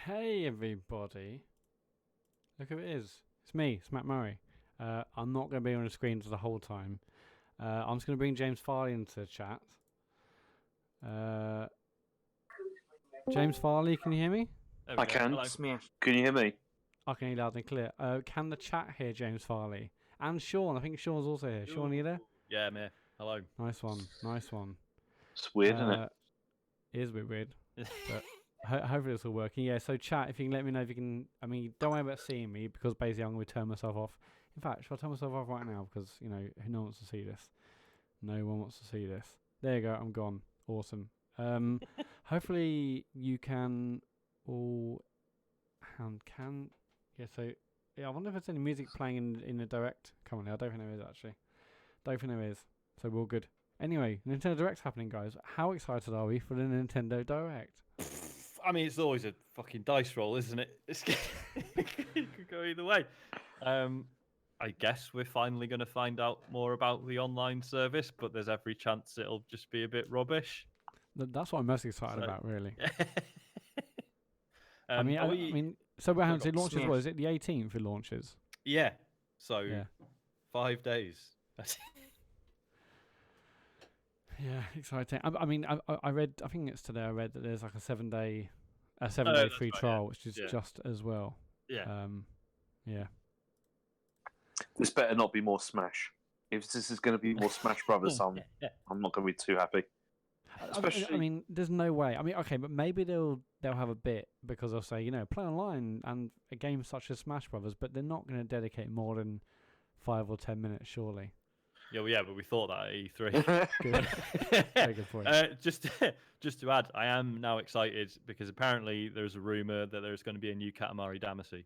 Hey everybody! Look who it is. It's me, it's Matt Murray. I'm not going to be on the screen for the whole time. I'm just going to bring James Farley into the chat. James Farley, can you hear me? I can. Hello. Smash. Can you hear me? I can hear you loud and clear. Can the chat hear James Farley? And Sean, I think Sean's also here. Sean, are you there? Yeah, I'm here. Hello. Nice one, nice one. It's weird, isn't it? It is a bit weird, but hopefully it's all working. Yeah, so chat, if you can let me know if you can. I mean, don't worry about seeing me because basically I'm going to turn myself off. In fact, shall I turn myself off right now because, no one wants to see this. No one wants to see this. There you go, I'm gone. Awesome. Hopefully you can all. Yeah, so. Yeah, I wonder if there's any music playing in the direct currently. I don't think there is actually. Don't think there is. So we're all good. Anyway, Nintendo Direct's happening, guys. How excited are we for the Nintendo Direct? I mean, it's always a fucking dice roll, isn't it? It could go either way. I guess we're finally going to find out more about the online service, but there's every chance it'll just be a bit rubbish. That's what I'm most excited about, really. I mean, so it launches. What is it? The 18th it launches. Yeah. So Yeah. 5 days. Yeah, exciting. I mean, I read. I think it's today. I read that there's like a 7-day free right, trial, yeah. which is just as well. Yeah. Yeah. This better not be more Smash. If this is going to be more Smash Brothers, I'm not going to be too happy. I mean, there's no way. I mean, okay, but maybe they'll have a bit because they'll say, play online and a game such as Smash Brothers, but they're not going to dedicate more than 5 or 10 minutes, surely. Yeah, but we thought that at E3. Very good point. Just to add, I am now excited because apparently there's a rumor that there's going to be a new Katamari Damacy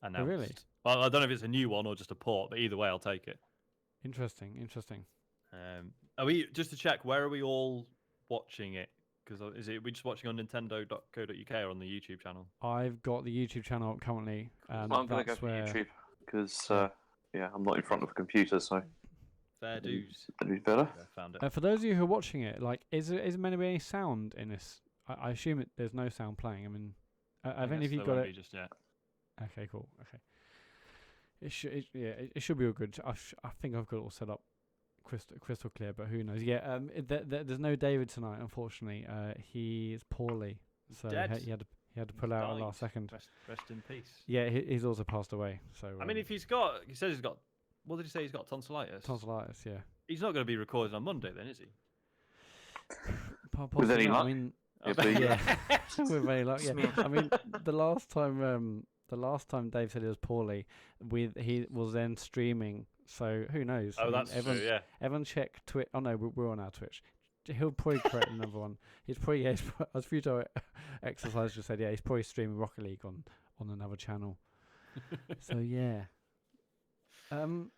announced. Oh, really? Well, I don't know if it's a new one or just a port, but either way, I'll take it. Interesting. Are we just to check? Where are we all watching it? Because we just watching on Nintendo.co.uk or on the YouTube channel? I've got the YouTube channel up currently. I'm going to go for YouTube because I'm not in front of a computer, so fair dues. That'd be better. I found it. For those of you who are watching it, is there meant to be any sound in this? I assume there's no sound playing. I mean, have any of you got it? Just yet. Okay, cool. Okay, it should be all good. I think I've got it all set up crystal clear, but who knows? Yeah, there's no David tonight, unfortunately. He's poorly, so he had to pull out at the last second. Rest in peace. Yeah, he's also passed away. So I mean, if he says he's got, what did he say? He's got tonsillitis. Tonsillitis, yeah. He's not going to be recording on Monday, then, is he? With any luck? I mean, yeah. With any luck, yeah. I mean, the last time Dave said he was poorly, he was then streaming. So who knows? Oh, that's true. Yeah. Everyone check Twitch. Oh no, we're on our Twitch. He'll probably create another one. He's probably as Futo Exercise just said, he's probably streaming Rocket League on another channel. So yeah. I mean,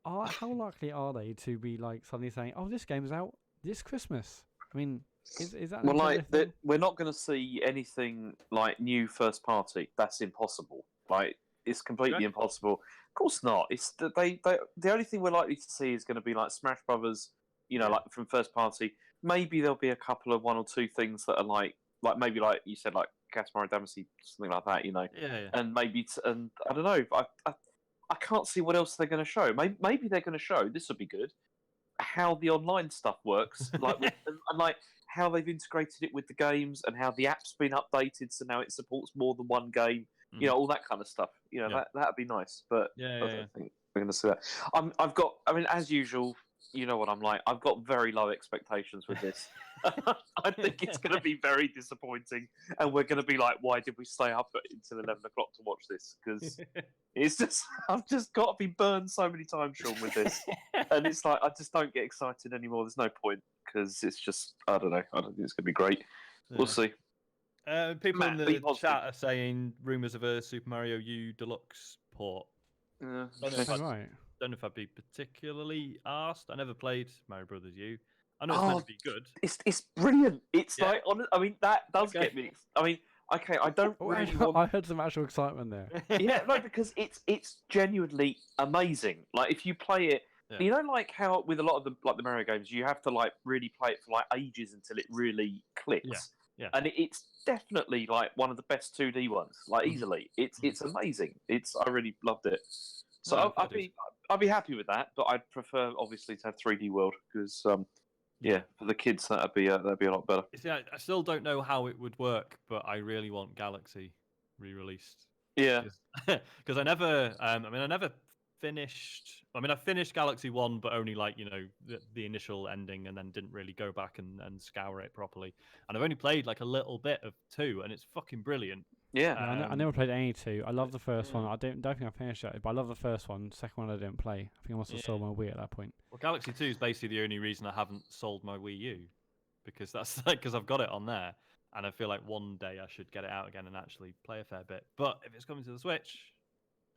how likely are they to be suddenly saying, "Oh, this game's out this Christmas"? I mean, is that we're not going to see anything like new first party. That's impossible. It's completely impossible. Of course not. It's the only thing we're likely to see is going to be like Smash Brothers. Like from first party. Maybe there'll be a couple of 1 or 2 things that are like maybe like you said, like Katamari Damacy, something like that. Yeah. And maybe and I don't know. I can't see what else they're going to show. Maybe they're going to show, this would be good, how the online stuff works, and how they've integrated it with the games and how the app's been updated so now it supports more than one game. All that kind of stuff. That'd be nice. But I don't think we're going to see that. As usual, you know what I'm like. I've got very low expectations with this. I think it's going to be very disappointing, and we're going to be like, "Why did we stay up until 11 o'clock to watch this?" Because it's just I've just got to be burned so many times, Sean, with this, and it's like I just don't get excited anymore. There's no point because it's just I don't know. I don't think it's going to be great. We'll see. People in the chat are saying rumours of a Super Mario U Deluxe port. Don't know if I'd be particularly asked. I never played Mario Brothers U. I know it's meant to be good. It's brilliant. It's that does get me. I mean, okay, I don't really want... I heard some actual excitement there. Yeah, no, because it's genuinely amazing. Like if you play it, like how with a lot of the Mario games, you have to really play it for ages until it really clicks. Yeah. and it's definitely like one of the best 2D ones, like Mhm. easily. It's amazing. I really loved it. So No, I'd be happy with that, but I'd prefer obviously to have 3D World because yeah, for the kids that'd be a lot better. See, I still don't know how it would work, but I really want Galaxy re-released. Yeah, Because I never, I never finished. I mean, I finished Galaxy 1, but only like the initial ending, and then didn't really go back and scour it properly. And I've only played like a little bit of 2, and it's fucking brilliant. yeah. Yeah, I never played any two. I love the first one. yeah. I don't think I finished it, but I love the first one. Second one I didn't play. I think I must have sold my Wii at that point. Well, Galaxy 2 is basically the only reason I haven't sold my Wii U, because that's like because I've got it on there, and I feel like one day I should get it out again and actually play a fair bit. But if it's coming to the Switch,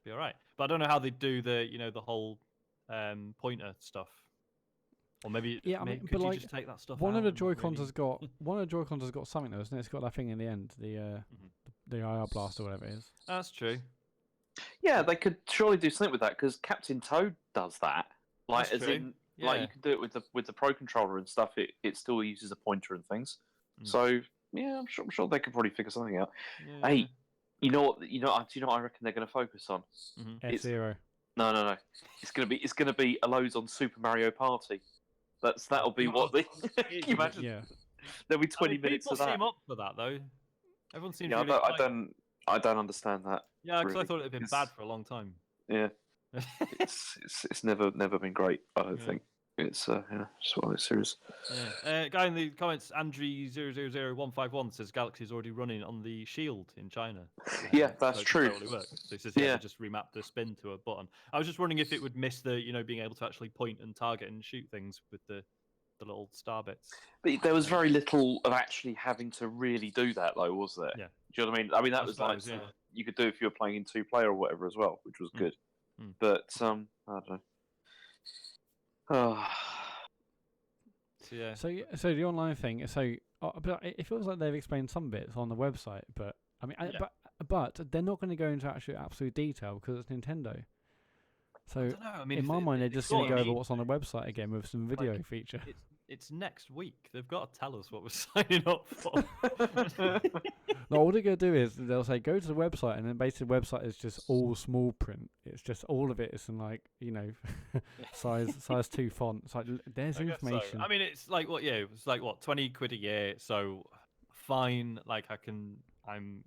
be all right. But I don't know how they do the the whole pointer stuff. Or maybe could you just take that stuff one out? of the and not Joy-Cons really- has got something though, isn't it? It's got that thing in the end, the IR blast or whatever it is. That's true. Yeah, they could surely do something with that because Captain Toad does that. Like, That's as true. in, like you can do it with the Pro Controller and stuff. It still uses a pointer and things. Mm. So yeah, I'm sure they could probably figure something out. Yeah. Hey, you know what? Do you know what I reckon they're going to focus on? F-Zero. No. It's gonna be a loads on Super Mario Party. That'll be what they. Can you imagine? Yeah. There'll be 20 minutes people of that. seem up for that though. Everyone seems Yeah, really I don't understand that. Yeah, because really. I thought it had been bad for a long time. Yeah, it's never been great. I don't think it's just one of those series. Yeah. Guy in the comments, Andrew000151 says Galaxy's already running on the Shield in China. Yeah, that's so it true. Totally works. So he says they just remap the spin to a button. I was just wondering if it would miss the being able to actually point and target and shoot things with the little star bits. But there was very little of actually having to really do that, though, was there? Yeah. Do you know what I mean? I mean, that I was suppose, like you could do if you were playing in 2-player or whatever as well, which was good. But I don't know. Oh. So the online thing. But it feels like they've explained some bits on the website. But I mean, but they're not going to go into absolute detail because it's Nintendo. So I don't know. I mean, in my mind, they're just going to go over what's on the to. website again with some video feature. It's next week. They've got to tell us what we're signing up for. No, all they're going to do is they'll say go to the website, and then basically the website is just all small print. It's just all of it is in like size 2 font. It's like there's information. So. I mean, it's like what? Yeah, it's like what, 20 quid a year. So fine. Like I'm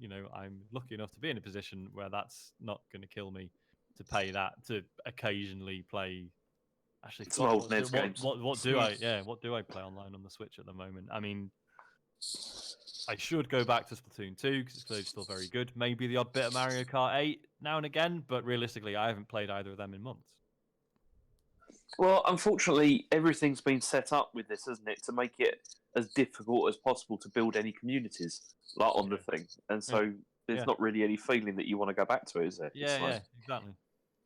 lucky enough to be in a position where that's not going to kill me to pay that to occasionally play. Actually, some old NES games. What do I play online on the Switch at the moment? I mean, I should go back to Splatoon 2 because it's clearly still very good. Maybe the odd bit of Mario Kart 8 now and again, but realistically, I haven't played either of them in months. Well, unfortunately, everything's been set up with this, hasn't it, to make it as difficult as possible to build any communities like on the thing, and so there's not really any feeling that you want to go back to it, is there? Yeah, exactly.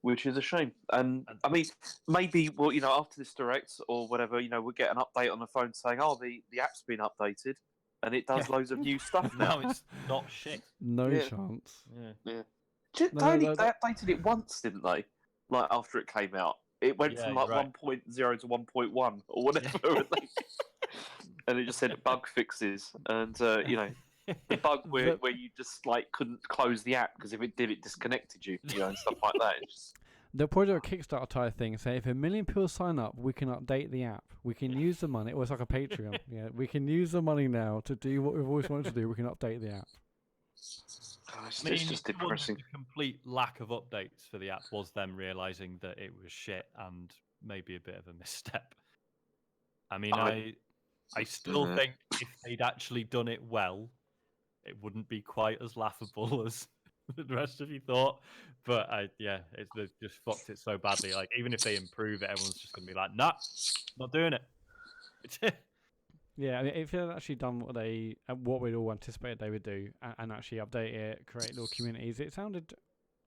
Which is a shame. And I mean, maybe after this direct or whatever, we'll get an update on the phone saying, "Oh, the app's been updated, and it does loads of new stuff now." Now it's not shit. No chance. Yeah. They updated it once, didn't they? Like after it came out, it went from like 1.0 to 1.1 or whatever, and it just said bug fixes, and the bug where you just like couldn't close the app because if it did, it disconnected you, and stuff like that. They'll probably do a Kickstarter type thing and say if 1 million people sign up, we can update the app. We can use the money. It was like a Patreon. We can use the money now to do what we've always wanted to do. We can update the app. It's just depressing. The complete lack of updates for the app was them realizing that it was shit and maybe a bit of a misstep. I mean, I still think if they'd actually done it well, it wouldn't be quite as laughable as the rest of you thought. But they've just fucked it so badly. Like, even if they improve it, everyone's just going to be like, nah, not doing it. Yeah, I mean, if they'd actually done what we'd all anticipated they would do, and actually update it, create little communities, it sounded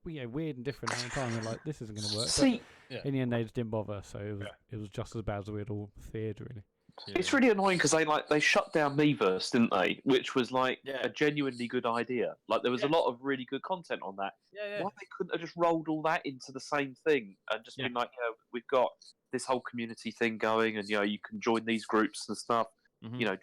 weird and different at the time. They're like, this isn't going to work. But in the end, they just didn't bother, so it was just as bad as we'd all feared, really. Yeah. It's really annoying because they shut down Miiverse, didn't they? Which was like a genuinely good idea. Like there was a lot of really good content on that. Why they couldn't have just rolled all that into the same thing and just been like, we've got this whole community thing going, and you can join these groups and stuff. you know,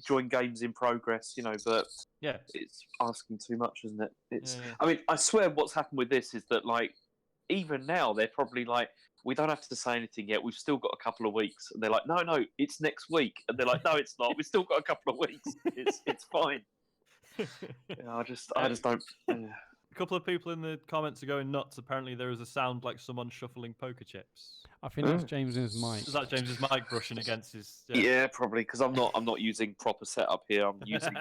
join games in progress, you know, but Yeah. it's asking too much, isn't it? It's. Yeah. I mean, I swear, what's happened with this is that like even now they're probably like, we don't have to say anything yet. We've still got a couple of weeks, and they're like, no, it's next week, and they're like, no, it's not. We've still got a couple of weeks. It's fine. Yeah, I just don't. A couple of people in the comments are going nuts. Apparently, there is a sound like someone shuffling poker chips. I think that's James's mic. Is that James's mic brushing against his? Yeah, probably because I'm not using proper setup here. I'm using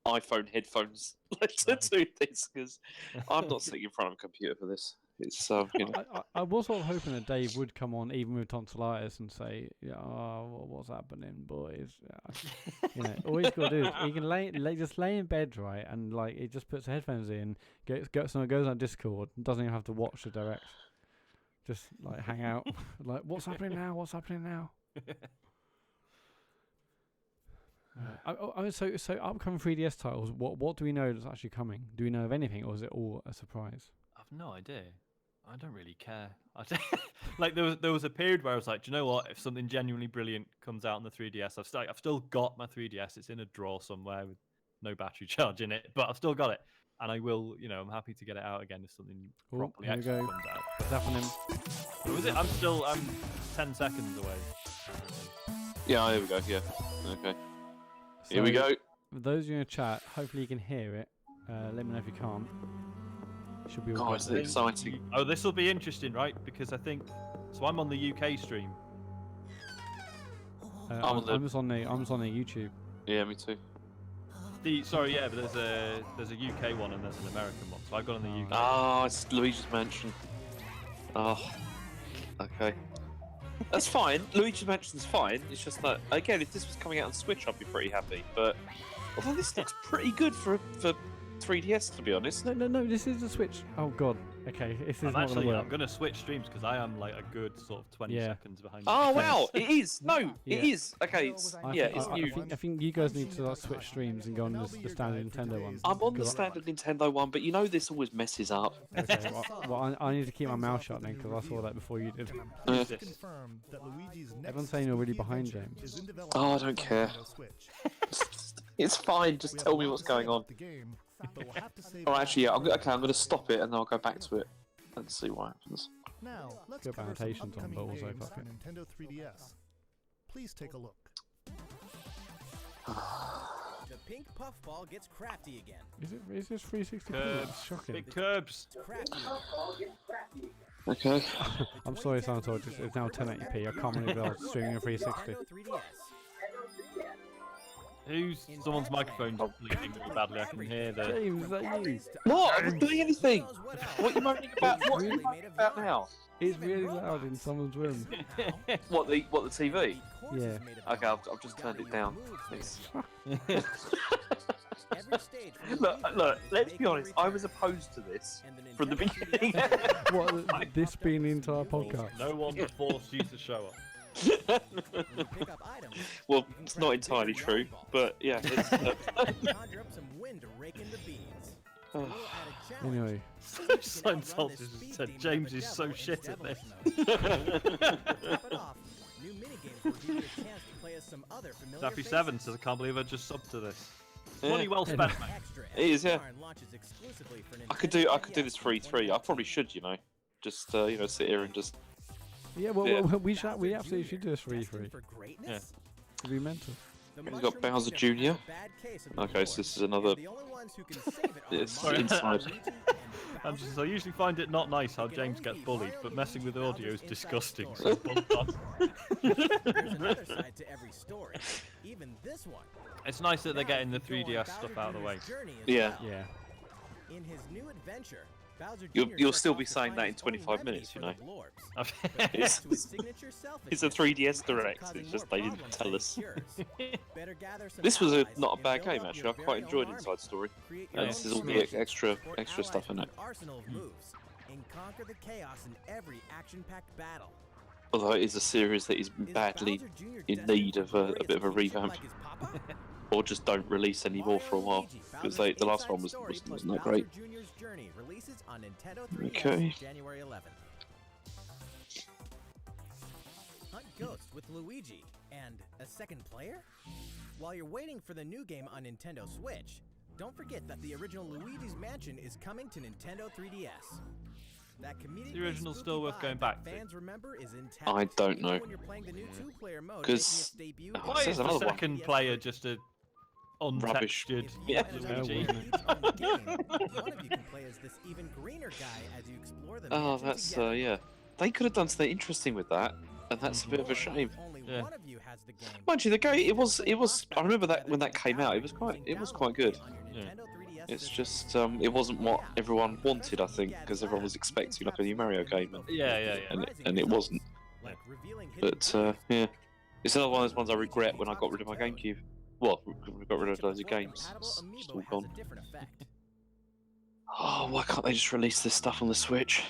iPhone headphones to do this because I'm not sitting in front of a computer for this. It's you know. I was sort of hoping that Dave would come on, even with tonsillitis, and say, "Yeah, what's happening, boys?" Yeah. You know, all he's got to do is he can just lay in bed, right, and like he just puts the headphones in, goes on Discord, and doesn't even have to watch the direct. Just like hang out, like what's happening now? What's happening now? So upcoming 3DS titles. What do we know that's actually coming? Do we know of anything, or is it all a surprise? I've no idea. I don't really care. Like there was a period where I was like, do you know what? If something genuinely brilliant comes out on the 3DS, I've still got my 3DS. It's in a drawer somewhere with no battery charge in it, but I've still got it, and I will. You know, I'm happy to get it out again if something properly here we excellent go. comes out. Definitely. What was it? I'm 10 seconds away. Yeah, here we go. Yeah, okay. Here we go. For those of you in the chat, hopefully you can hear it. Let me know if you can't. Should be all Oh, good. it's exciting. Oh, this will be interesting, right? Because I think so. I'm on the UK stream. I'm just on the YouTube. Yeah, me too. Sorry, yeah, but there's a UK one and there's an American one. So I've got on the UK. Oh, it's Luigi's Mansion. Oh, okay. That's fine. Luigi's Mansion's fine. It's just that, again, if this was coming out on Switch, I'd be pretty happy. But although this looks pretty good for 3DS, to be honest. No, this is the Switch. Oh god. Okay, this is not going to work. I'm going to switch streams because I am like a good sort of 20 seconds behind. Oh wow, it is. No, Yeah. it is. Okay, it's new. I think you guys need to switch streams and go on the standard Nintendo one. I'm on the standard Nintendo one, but you know this always messes up. Okay, well I need to keep my mouth shut then because I saw that before you did. Everyone's saying you're really behind, James. Oh, I don't care. It's fine. Just tell me what's going on. Oh, actually, yeah. I'm going to stop it and then I'll go back to it and see what happens. Now, let's Good cover some annotations on, upcoming but also games fuck for it. Nintendo 3DS. Please take a look. The pink puffball gets crafty again. Is this 360? Curbs. It's shocking. Big curbs. Crafty. Okay. I'm sorry, Santo. It's now 1080p. I can't believe I was streaming a 360. Nintendo 3DS. Someone's microphone's bleeding really badly. I can hear the. James, is that you? What? I'm not doing anything. Does what What are you moaning about? What are you moaning about now? It's really loud in someone's room. What the TV? Yeah. Okay, I've just turned it down. Thanks. Look. Let's be honest. I was opposed to this from the beginning. What? This being the entire podcast? No one forced you to show up. Well, it's not entirely true, but yeah. It's, Anyway. Scientologist just said James is so shit at this. Daffy 7 says, I can't believe I just subbed to this. Money well spent, mate. It is, yeah. I could do this for E3. I probably should, you know. Just sit here and just. Yeah, well, we absolutely should do this for E3. Yeah. It'd be mental. We've got Bowser Jr. Okay, so this is another. It's inside. I usually find it not nice how James gets bullied, but messing with audio is disgusting. So bump on. It's nice that they're getting the 3DS stuff out of the way. Yeah. Yeah. In his new adventure, You'll still be saying that in 25 minutes, you know. It's a 3DS Direct, it's just they didn't tell us. This was not a bad game, actually. I quite enjoyed Inside Story. And this is all the extra stuff in it. Conquer the chaos in every action-packed battle. Although it is a series that is badly in need of a bit of a revamp. Or just don't release any more for a while. Because the last one wasn't that great. Okay. Ghost with Luigi and a second player? While you're waiting for the new game on Nintendo Switch, don't forget that the original Luigi's Mansion is coming to Nintendo 3DS. That comedically The original's spooky still worth vibe going that back to. fans remember is intact. I don't even know. when you're playing the new two-player mode 'Cause- making its debut Oh, in Why it is says the another one. second player just a Rubbish. untextured If you Yeah. and Yeah, another wouldn't player it? each own the game, one of you can play as this even greener guy as you explore the Oh, mansion that's together. yeah. They could have done something interesting with that, and that's a bit of a Or shame. only Yeah. one of you has the game. Mind you, the game it was. I remember that Together when that in came out, it was gallery quite good. on your Yeah. Nintendo 3DS It's system. just it wasn't what everyone wanted, I think, because everyone was expecting like a new Mario game, and it wasn't. Like revealing hidden But clues. yeah, it's another one of those ones I regret when I got rid of my GameCube. Well, got rid of Each the loads of 12 games. compatible It's amiibo all has gone. a different effect. Oh, why can't they just release this stuff on the Switch?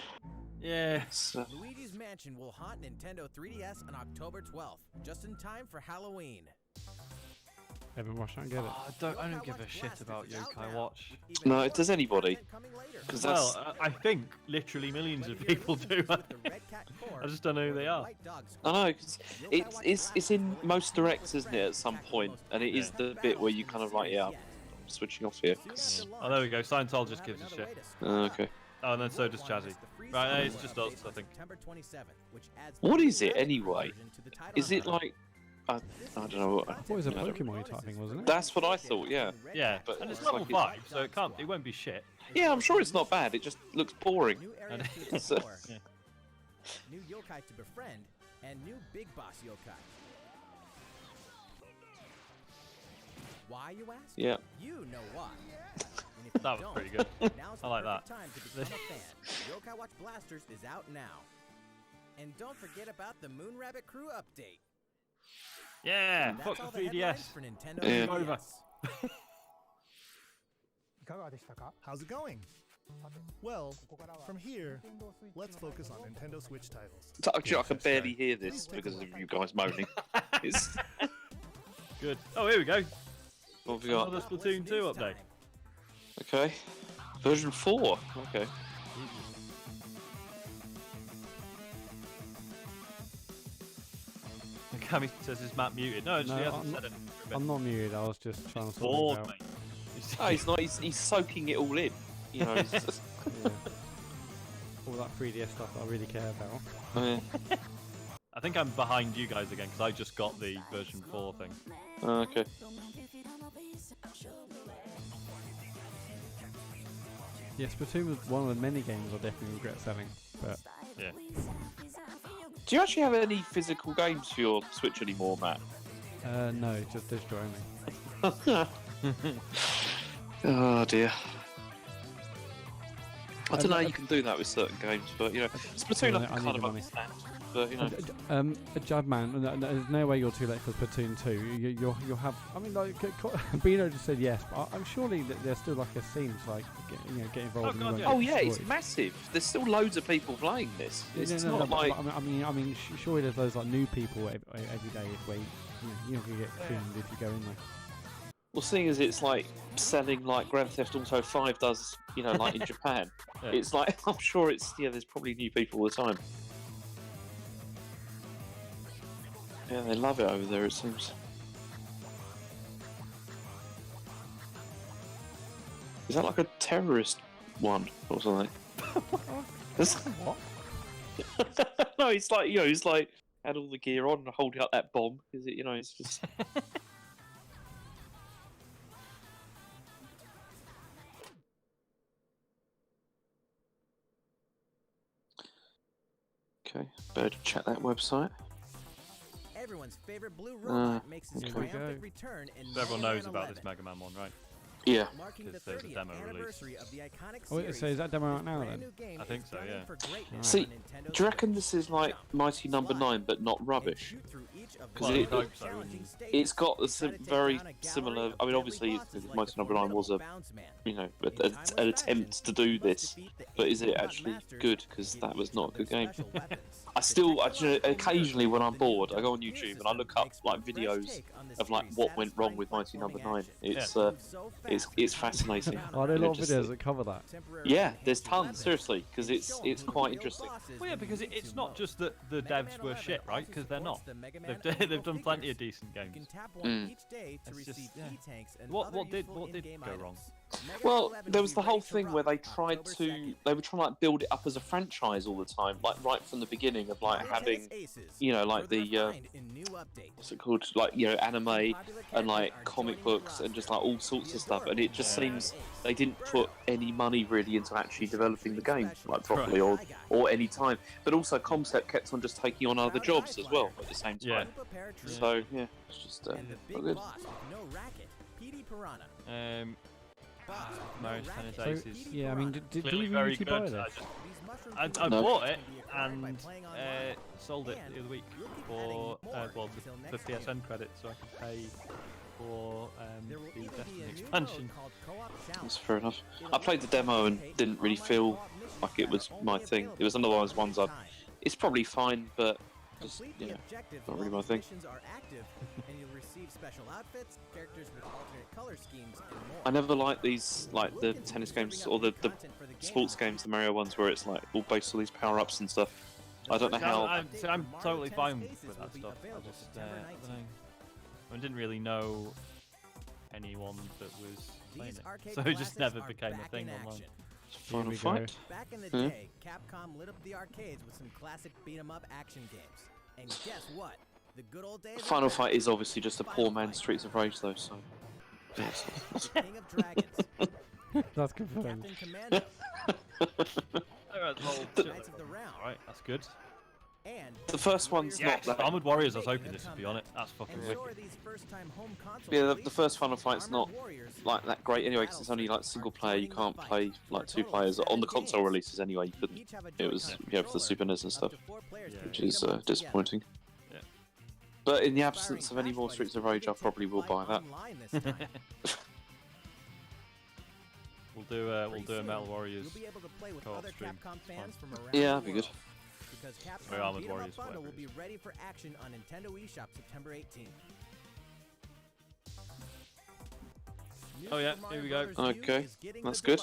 Yeah. It's, Luigi's Mansion will haunt Nintendo 3DS on October 12th, just in time for Halloween. Evan, watch out and get it. Oh, I don't give a shit about Yokai Watch. No, does anybody? Because Well, I think literally millions of people do. I just don't know who they are. I know, 'cause it's in most directs, isn't it? At some point, and it is the bit where you kind of like, yeah, I'm switching off here. 'cause- Oh, there we go. Scientologist gives a shit. Okay. Oh, and then so does Chazzy. Right, it's just us, I think. What is it anyway? Is it like I don't know. What was a Pokemon type thing, wasn't it? That's what I thought. Yeah. Yeah, But and it's it's level like 5, so it won't be shit. Yeah, I'm sure it's not bad. It just looks boring. New areas to It's, explore, Yeah. new yokai to befriend, and new big boss yokai. Why, you ask? Yeah. You know why. And if you That was don't, pretty good. now's I the like perfect that. time to become a fan. Yokai Watch Blasters is out now. And don't forget about the Moon Rabbit Crew update. Yeah, That's fuck all the the headlines 3DS. for Nintendo Yeah. 3DS. Over. いかがでしたか? How's it going? Well, from here, let's focus on Nintendo Switch titles. Actually, I can barely hear this because of you guys moaning. It's, Good. Oh, here we go. what have we got? Another Splatoon 2 update. Okay. Version 4. Okay. Cammy says his map muted. No, actually, No, he hasn't I'm said it. I'm not muted. I was just trying to sort Bored, it out. mate. Oh, he's not. He's soaking it all in. You know. He's just, Yeah. All that 3DS stuff that I really care about. I think I'm behind you guys again because I just got the version 4 thing. okay. Yeah, Splatoon was one of the many games I definitely regret selling. But Yeah. Do you actually have any physical games for your Switch anymore, Matt? no, just digital only. Oh dear. I don't know how you can do that with certain games, but you know, Splatoon Well, I I can need kind the of money. understand. But you know, Judman, there's no way you're too late for Splatoon 2. You'll have. I mean, like Bino just said yes, but I'm surely that there's still like a scene to like get involved. Oh, and God, you yeah. won't oh get yeah, it's destroyed. massive. There's still loads of people playing this. It's No, not but like I mean, surely there's those like new people every day where you're not gonna get creamed if you go in there. well, seeing as it's like selling like Grand Theft Auto 5 does, you know, like in Japan. Yeah. It's like I'm sure it's there's probably new people all the time. Yeah, they love it over there. It seems. Is that like a terrorist one or something? What? No, it's like he's like had all the gear on and holding up that bomb. Is it? It's just. Okay, better check that website. Everyone's favorite blue robot makes its here we triumphant go. return in So everyone knows about 9/11, this Mega Man one, right? Yeah. marking the 'Cause there's a 30th demo release. anniversary of the iconic Oh, series. so is that demo out This now brand then? new game I think is so, gunning yeah. for greatness See, on Nintendo do you reckon Switch. this is like Jump, Mighty Number slide, 9 but not and rubbish? shoot through each of the Well, many it hope so, challenging wouldn't stages. It's got Try some to take very down a gallery similar. of I mean, deadly obviously, bosses like Mighty the Number 9 was a formidable Bounce Man. an In timeless attempt fashion, to do you must this, defeat the but eight is it robot actually masters good? to Because give that was each not a of good them game. special weapons. I still, The technological occasionally when I'm wonders of the new bored, I go on Double YouTube Gear and I look system up makes like for a fresh videos take on the of like series' what went wrong satisfying with Mighty Number platforming 9. action. It's Moves so It's fascinating. Are there a You know, lot of just videos the- that cover that? Yeah, there's tons, seriously, because it's quite interesting. Well, yeah, because it's not just that the devs were shit, right? Because they're not. They've done plenty of decent games. It's just, yeah. What did go wrong? Well, there was the whole thing where they were trying to like build it up as a franchise all the time, like right from the beginning of like having, you know, like the what's it called, like, you know, anime and like comic books and just like all sorts of stuff, and it just seems they didn't put any money really into actually developing the game like properly or any time. But also Concept kept on just taking on other jobs as well at the same time. So yeah, it's just not good. Marriage Tennis So, Aces. yeah, I mean, did Clearly you very usually good. buy this? I No. bought it and sold it the other week for the PSN credit, so I could pay for the Destiny expansion. That's fair enough. I played the demo and didn't really feel like it was my thing. It was one of those ones it's probably fine, but just, you know, not really my thing. I never liked these, like the tennis games or the sports games, the Mario ones, where it's like all based on these power-ups and stuff. I don't know how. I'm totally fine with that stuff. I just I don't know. I didn't really know anyone that was playing it, so it just never became a thing online. Final Fight. Back in the day, Capcom lit up the arcades with some classic beat-em-up action games. And guess what? The good old days. Final Fight is obviously just a poor man's Streets of Rage, though. So. Yes. King of Dragons. That's confirmed. Captain Commando. Knights of the Round. Alright, that's good. And The first one's not that. Armored Warriors, I was hoping this would be on it. That's fucking and wicked. so are these first-time home console Yeah, the releases. first Final Fight's not Armored Warriors like that great anyway, because it's only like single player. You can't play like two players on the console releases anyway. You couldn't. each have a It was Joy-Con for the Super NES and Up stuff, to 4 players can which beat is 'em up together. disappointing. Yeah. But in the absence of any more Streets of Rage, I probably will buy that. We'll do a Metal Warriors. You'll be able to play with co-op other stream. Capcom fans from around Yeah, the that'd be good. world. Because Or Capcom Armored Beat 'em Up Warriors, Bundle whatever will it be is. ready for action on Nintendo eShop September 18th. Oh, yeah, here we go. Okay, that's good.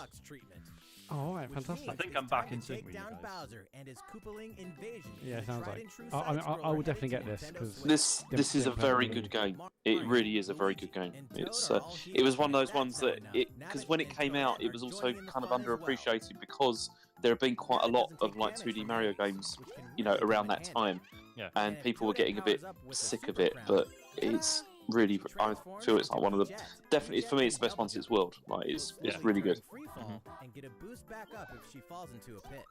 Oh, alright, fantastic. I think I'm back in sync with you down guys. Bowser and his Koopaling invasion. Yeah, in the sounds tried like. and true I mean, I side-scroller will definitely get to this, Nintendo 'cause Switch. This is a Didn't very play good it. game. It really is a very good game. It's it was one of those ones that because when it came out, it was also kind of underappreciated because there have been quite a lot of like 2D Mario games, you know, around that time, Yeah. and people were getting a bit sick of it. But it's really, I feel it's like one of the definitely for me, it's the best one since World. Like it's really good. And get a boost back up if she falls into a pit.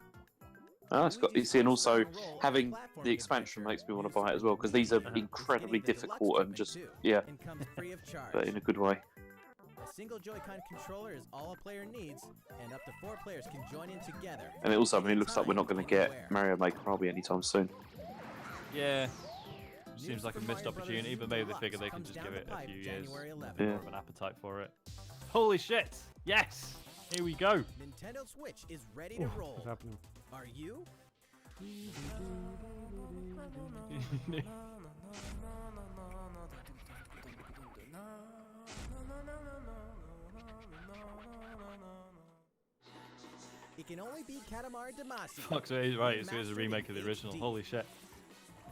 It's got, you see, and also having the expansion makes me want to buy it as well because these are incredibly difficult and just And comes free of charge. but in a good way. A single Joy-Con controller is all a player needs, and up to 4 players can join in together. And it also, I mean, it looks like we're not going to get Mario Maker probably anytime soon. Yeah. Seems like a missed opportunity, but maybe they figure they can just give it a few years. Yeah. More of an appetite for it. Holy shit! Yes! Here we go! Nintendo Switch is ready to Ooh, roll. what's happening? Are you? It can only be Katamari Damacy. Fuck, so he's right, so it's a remake of the original. Holy shit.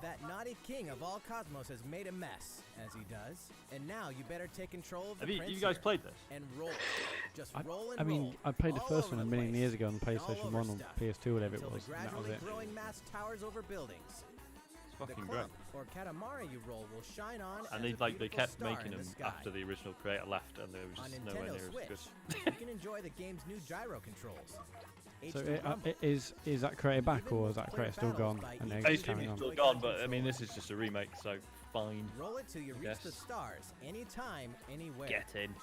That naughty king of all cosmos has made a mess, as he does. And now you better take control of the Have prince you guys here played this? and roll. Just roll and I mean, roll. I played the all first over one a the million place, years ago on and all PlayStation over 1 or stuff, PS2, whatever it until was, the and that was gradually it. growing mass towers over buildings. It's The fucking great. clump or Katamari you roll will shine on And as a they beautiful kept star making in them the sky. after the original creator left, and they were On just nowhere Nintendo near as Switch, good. you can enjoy the game's new gyro controls. So HD rumble, is that creator back or is that creator still gone and they're It's carrying on? still gone, but I mean, this is just a remake, so fine. roll it till you reach the Yes. stars, anytime, anywhere. Get in.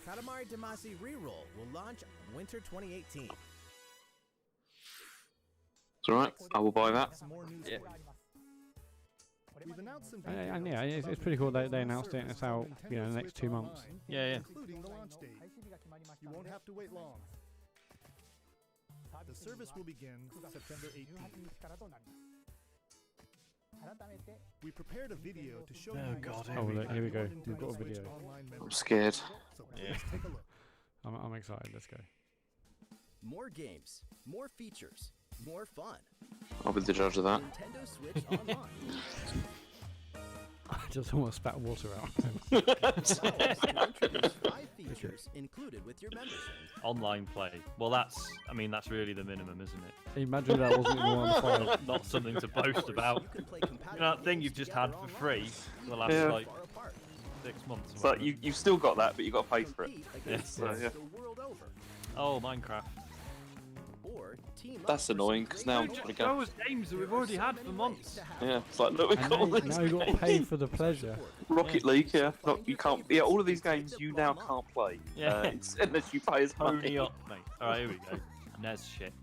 Katamari Damacy Reroll will launch winter 2018. It's alright, I will buy that. Some more news Yeah. for you. We've announced some And yeah, it's pretty cool they announced it and it's out, you know, in the next 2 months. Yeah, yeah. including the launch date. You won't have to wait long. The service will begin September 18th. We prepared a video to show Oh, you God, what's here Oh, we look, go. here we go. on We've got a Nintendo Switch video. Online I'm membership. scared. So Yeah. let's take a look. I'm excited. Let's go. More games, more features, more fun. I'll be the judge of that. Nintendo Switch Online. I just almost spat water out. Allows to introduce 5 features included with your membership. Online play. Well, that's really the minimum, isn't it? Imagine that wasn't in the 1.5. Not something to boast about. You can play You know that thing you've just had for free for the last Yeah. like far apart. 6 months. or It's like whatever. you've still got that, but you got to pay for it. Compete Yeah. against So, friends yeah. the world over. Oh, Minecraft. Or team up That's for some annoying, 'cause now I'm great trying to rewards. go. Those games that we've already had for months. Yeah, it's like look, we've And got all now, these now you got to games. pay for the pleasure. Rocket League, yeah, not, you can't. Yeah, all of these games you now can't play. Yeah. Unless you pay as money. Pony up, mate. Alright, here we go. NES shit.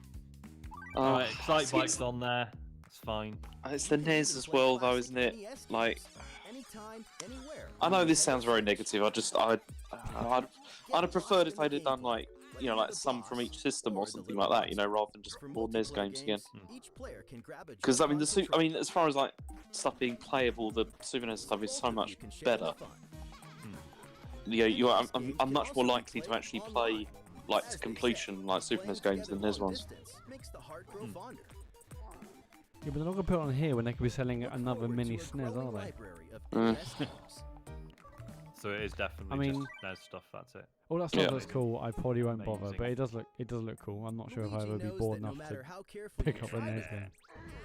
Oh, Alright, Excite see, Bike's on there. It's fine. it's the NES as well, though, isn't it? Like, Anytime, anywhere. I know this sounds very negative. I'd have preferred if they'd have done like, you know, like some from each system or something like that, you know, rather than just For all NES games again. Each player can grab a Because I mean, Joy-Con as far as like stuff being playable, the Super NES stuff is so much You can share better. the fun. Yeah, I'm much more likely to actually play like to completion like Super NES games than NES ones. Makes the heart grow fonder. Yeah, but they're not going to put it on here when they could be selling another mini SNES, are they? Library of Mm. NES games. So it is definitely I mean- just NES stuff, that's it. All that stuff Yeah. looks cool. I probably won't bother, Amazing. but it does look cool. I'm not sure if I'll Luigi ever be knows bored that no enough matter to how carefully pick you up a try NES to- game.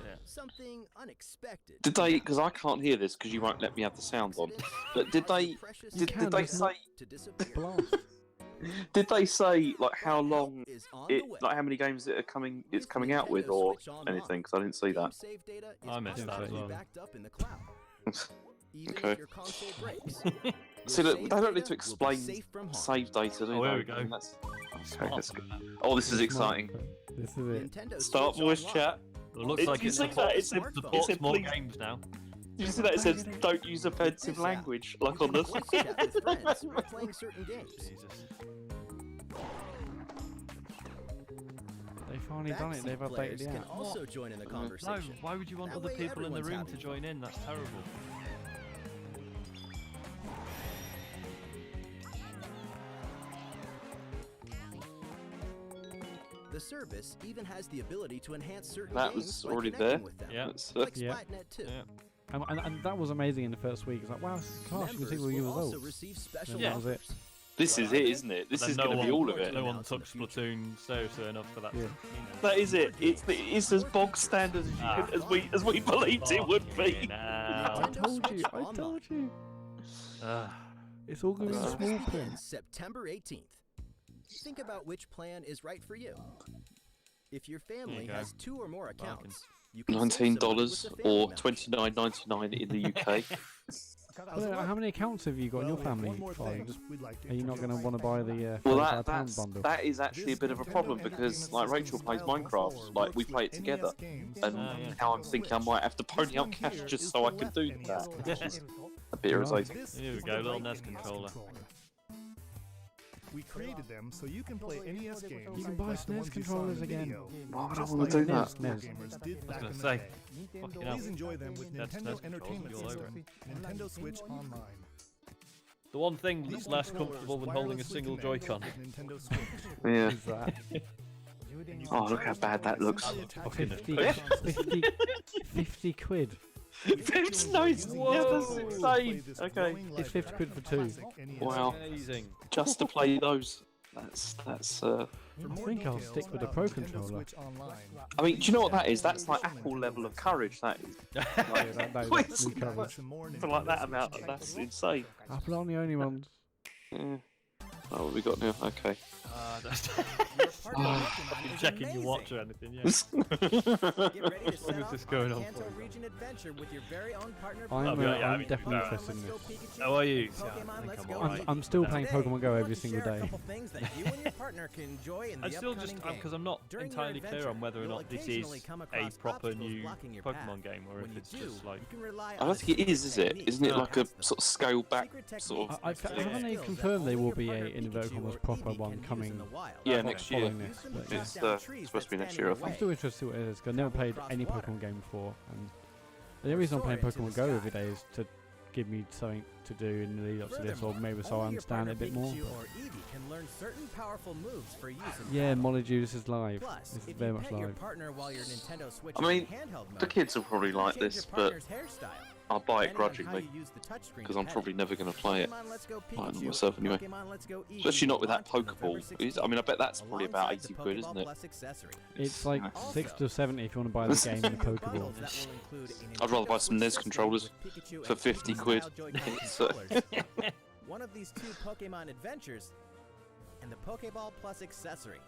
Yeah. Something unexpected. Did they? Because I can't hear this because you won't let me have the sound on. But did they? You Did can, they it's not- say? To disappear. Blast. Did they say like how long Is on it? the way. Like how many games it are coming? It's With coming out with Nintendo or Switch Online, anything? Because I didn't see game that. save data is I missed that as automatically well. backed up in the cloud. Even Okay. if your console breaks. See, your look, save they don't data need to will be explain safe from harm. save data, do Oh, they? here we go. I mean, that's, okay, Smart. that's good. Oh, this is exciting. This is it. Nintendo Start Switch voice Online. chat. It looks It- like you it see that? supports, It said- it supports said more please- games now. Did you see that? It says don't use offensive This app, language, you like on can the. voice chat with friends while playing certain games. Jesus. They've finally done it. Backseat They've players updated the can app. also join in the No, conversation. why would you want That other way people in the everyone's room having to join in? That's terrible. The service even has the ability to enhance certain That games was by already connecting there. with them. Yeah. That's, Like Yeah. Splatnet 2. Yeah. And that was amazing in the first week. It's like, wow, this is class. You can see Members all your will also results. receive special Yeah. That was it. offers. this is it, isn't it? This Then is no going to be one- all of it. No one Announced in took the future. Splatoon seriously enough for that. Yeah. To, That is it. It's as bog standard as, Ah. as we believed it would be. I Now. told you. I told you. It's all going to be The small service print. begins September 18th. Think about which plan is right for you. If your family go. has 2 or more Bargain. accounts, you can save $19 some money with a family or membership. $29.99 in the UK. Well, how many accounts have you got in your Well, we have family? one more Fine, thing just- we'd like to Are you not going to introduce. want to buy the Well, £35 bundle? that is actually a bit of a problem because like Rachel plays Minecraft, like we play it together, and yeah. now I'm thinking I might have to pony up cash just so I can do that, which is a bit irritating. Here we go, little NES controller. We created them so you can play NES games. You can buy like the SNES ones you saw in controllers the again. video, Why would I just want like to do the that? old NES. gamers did I was back gonna in the say. day. Fucking hell. Please enjoy them with That's Nintendo NES Entertainment controls all over System, Nintendo Switch Online. The one thing These that's less controllers comfortable than holding a wirelessly single connect Joy-Con. with Nintendo Switch. Yeah. Is that Oh, look how bad that looks. Fucking 50 quid? It's nice. Yeah, that's insane. Okay. It's 50 quid for 2. Wow. Amazing. Just to play those. That's. I think I'll stick with the Pro controller. I mean, do you know what that is? That's like Apple level of courage. That is. Yeah, that is Please. new coverage. For like that amount, that's insane. Apple aren't the only ones. Yeah. Oh, what we got now? Okay. That's Your partner Pokemon You're is checking your watch amazing. or anything, yeah. Get ready to set is off this on going a on Kanto for? region adventure with your very own partner. I'm, yeah, I I'm mean, definitely fair. interested in this. How are you? Pokemon, I let's think go. I'm alright. I'm still Today, playing Pokemon Go we every want to single share a day. couple things that you and your partner can enjoy in the I still just upcoming game. because I'm not During your entirely clear adventure, on whether or you'll not this is occasionally come a across proper obstacles new blocking your path. Pokemon game or When if you it's do, just like you can rely I on don't think it is it? technique. Isn't it No. like a sort of scaled back Secret sort of? techniques Haven't they skills that confirmed there only will your be partner a inverted Pikachu commas or proper Eevee one can use coming? in the wild. Yeah, next year. Following this, Use them but to yeah. chop down trees supposed to be that next stand year, I in the think. I'm still interested to see what it is. 'Cause I've never played any Pokemon game before, and The only reason I'm playing soar into Pokemon the Go every sky. day is to give me something to do in the lead up to this, or Furthermore, maybe so I only your understand it a bit partner more. Pikachu but- or Eevee can learn certain powerful moves for use in Yeah, battle. Molly Juice is live. Plus, This is if very you much pet your live. partner while your Nintendo Switch I is mean, in handheld mode, The kids will probably you can like change this, your but partner's hairstyle. I'll buy it Depending on how grudgingly you use the touchscreen because to I'm pet probably it. never going to play it. Pokemon Let's Go Like Pikachu, myself anyway. Pokemon Let's Go Eevee Especially not will with that launch November Pokeball. I mean, I 16th, bet that's probably about alongside the 80 quid, Pokeball isn't it? Plus accessory. It's like Also, 60 or 70 if you want to buy the game and the New Pokeball. bundles that will include a I'd rather buy Nintendo some Switch NES system controllers with Pikachu for and 50 Eevee quid. style Joy-Con So- controllers, one of these 2 Pokemon adventures, and the Pokeball Plus accessory.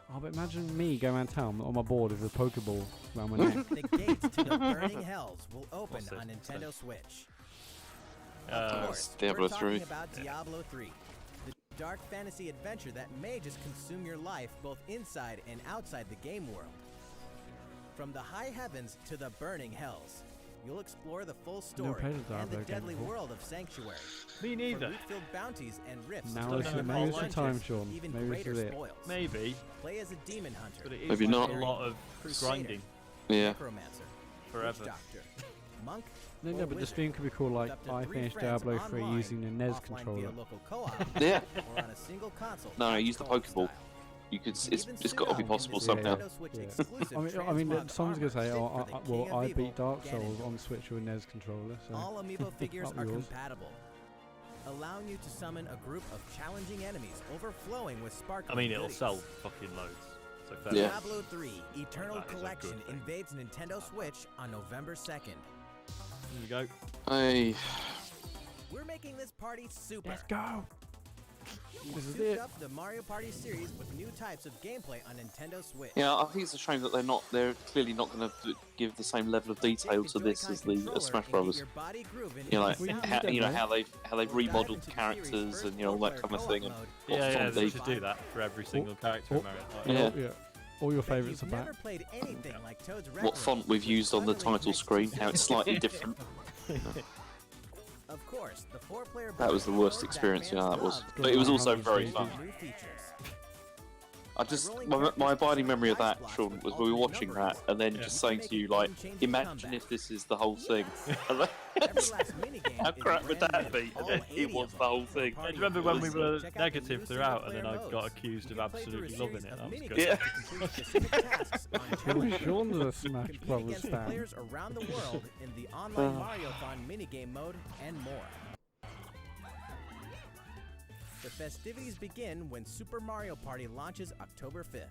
Oh, but imagine me going around town on my board with a Pokeball around my neck. The gates to the Burning Hells will open What's this? on Nintendo Switch. Uh, Of course, Diablo we're talking 3. about Diablo 3, the dark fantasy adventure that may just consume your life both inside and outside the game world. From the high heavens to the burning hells, you'll explore the full story played a and the Diablo game deadly before. world of Sanctuary. Me For neither. loot-filled bounties and rifts. Now to is uncover the- maybe it's the adventures, time, Sean. Even Maybe this greater is it. spoils. Maybe, Play as a demon hunter, but it is Maybe like not. a lot of Crusader, grinding Yeah. necromancer, forever. witch doctor, monk, No, or no, but the wizard. stream could be called like With up to I 3 finished friends Diablo 3 online, using the NES offline controller. via local co-op, Yeah. or on a single console. No, couch use the co-op Pokeball. style. You could. You can It's even got to be suit up in possible this somehow. Nintendo Switch Yeah. exclusive I mean, transmog someone's gonna say, armor fit oh, for the well, King I of beat Evil, Dark Souls Ganondorf. on Switch with a NES controller. So. All amiibo figures Up are yours. compatible, allowing you to summon a group of challenging enemies overflowing with I sparkling mean, it'll goodies. sell fucking loads. So fair Yeah. enough. Diablo 3 Eternal That is a good Collection thing. invades Nintendo Switch on November 2nd. Here we go. Hey, We're making this party super. Let's go. This is Souped it. up the Mario Party series with new types of gameplay on Nintendo Switch. yeah, I think it's a shame that they're clearly not going to give the same level of detail Take to the this Joy-Con as the controller Smash and get Brothers. your body grooving You know, in like We sound. did how, that, you know though. how they've We'll dive remodeled into the characters series' and you know all that first kind of co-op thing. And mode. what Yeah, font they they- should do that for every single character oh, in Mario. Like, Yeah. Yeah. All your Bet favourites are you've back. never played anything like Toad's what Retro font we've with used on the utterly title next screen, to how it's slightly different. Of course, the 4-player That was the worst experience, you know, that was. But it was also very fun. New features. I just, my abiding memory of that, Sean, was we were watching that and then Yeah. just saying to you, like, imagine if this is the whole thing. And then- Every last minigame How is crap would brand that new, be? And all then 80 it was of the whole them for thing. party Yeah, do you remember when we games. were Check out the negative new throughout and single-player then I got modes. accused You of can play through a absolutely loving series it? of That was minigames good. Yeah. to complete specific tasks on Sean, challenges. Sean's a Smash Compete Brothers against fan. players around the world in the online Mario-thon minigame mode and more. The festivities begin when Super Mario Party launches October 5th.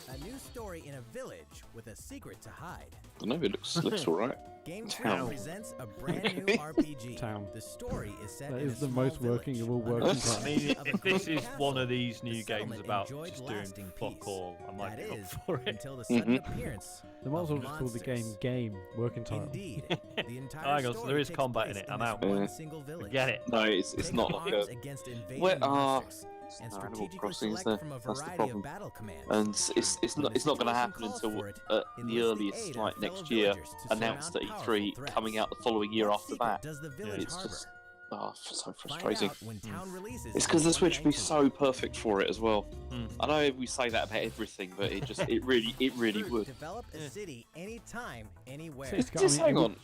A new story in a village with a secret to hide. I don't know, it looks alright. Game Town. 3 presents a brand new RPG. Town. The story is set That in is a the small most working village of all under working the titles. I mean, of a if this great is one castle, of these the new games settlement about enjoyed just doing lasting fuck peace. all, I might That be is, up for it. until the sudden appearance. They might as well of just call the game monsters. Game working title. Indeed, the entire Hang on, so story there is takes combat in place it, I'm this out. one Yeah. single village. Get it. No, it's Take not up like arms a. against invading Where monsters and Animal strategically Crossing, is select there? from a That's the variety problem. of battle commands. And it's When not the going to situation happen calls until for it, at the enlist the earliest, aid like of next fellow year, villagers to announced at surmount powerful E3, threats. coming out the following year What after secret that. does the village It's harbor? just so Find frustrating. out when town releases It's on because the November Switch would be 19th. so perfect for it as well. Hmm. I know we say that about everything, but it really Fruit, would. Develop a city anytime, anywhere. So it's got- Just I mean, hang on.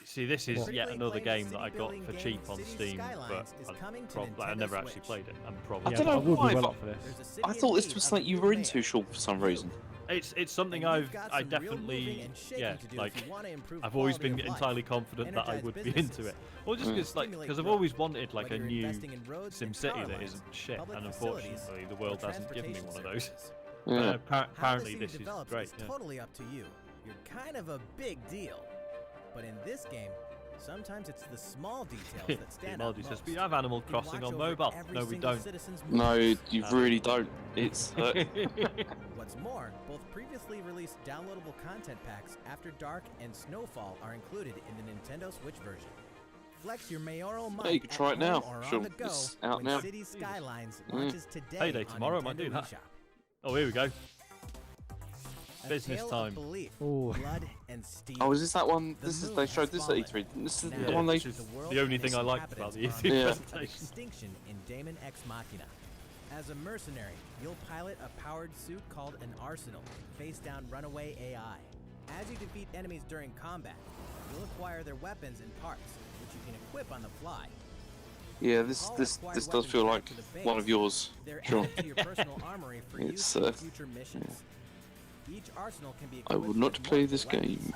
See, this is What? yet another Critically game that I acclaimed got city for building cheap on game Steam, Cities but Skylines is coming to I Nintendo never actually Switch. played it. I'm I probably Yeah, don't but I know will why, be well but up for this. There's a city I in thought this need was of a something you new were mayor. into, Sean, for some reason. It's something And you've I got some real moving definitely and shaking yeah to do like if you wanna improve I've always quality been of life, entirely confident that I energize would be businesses, into it. Or just Mm. because like stimulate because I've growth, always wanted like a whether you're new investing in roads and SimCity power that lines, isn't shit, public and facilities, unfortunately the or world hasn't given me transportation one of those. services. Yeah. How the Apparently city this is develops great. is Yeah. totally up to you. You're kind of a big deal. But in this game, sometimes it's the small details that stand out Emojis most. says, we have Animal You Crossing watch on over mobile. every No, we single don't. citizen's No, movements. you really don't. It's What's more, both previously released downloadable content packs After Dark and Snowfall are included in the Nintendo Switch version. Flex your mayoral might Yeah, you can try at it now. home or Sure, on the go it's out when now. Cities Skylines Mm. launches today Payday on tomorrow, might Nintendo do that. eShop. Oh, here we go. A Business tale time. Of belief, Oh. blood and steel. Oh, is this that one? The This is moon they has showed this at fallen. E3. This is Now the one they. this is world the only and thing I its liked about the inhabitants E3 Yeah. are on presentation. extinction in Daemon X Machina. As a mercenary, you'll pilot a powered suit called an Arsenal, face down runaway AI. As you defeat enemies during combat, you'll acquire their weapons and parts, which you can equip on the fly. Yeah, this does feel like one of yours. They're Sure. added to your personal armory for It's, use in future missions. Each arsenal can be I equipped will not with play multiple this weapons. game.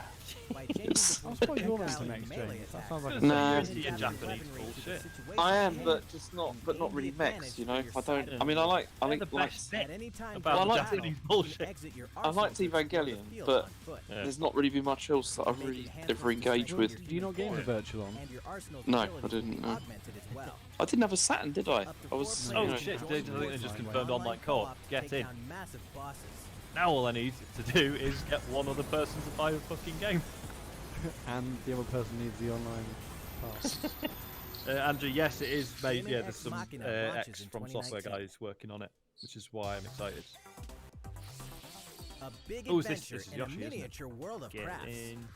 By changing Yes. between I suppose you're projectile into and next melee James. That attacks, sounds like a Nah. You're into your Japanese bullshit. I am, but just not really mechs. You know, I don't. I mean, I like They're the like best At bit any time about the during Japanese battle, you can bullshit. exit your I liked arsenal to explore the Evangelion, field but on foot. Yeah. there's not really been much else that I've really ever engaged Well, with. do you not game the virtual on? And your arsenal's No, I abilities will be didn't, no. augmented as well. I didn't have a Saturn, did I? Up to I was. four Oh, you know, players shit, join they just forces confirmed online online co-op. co-op to Get take in. down massive bosses. Now all I need to do is get one other person to buy the fucking game. And the other person needs the online pass. Andrew, yes, it is made. Gaming Yeah, there's Ex some Machina launches ex in from software 2019. guys working on it, which is why I'm excited. A big Oh, is adventure this is in Yoshi, a isn't it? miniature world of Get crafts. in.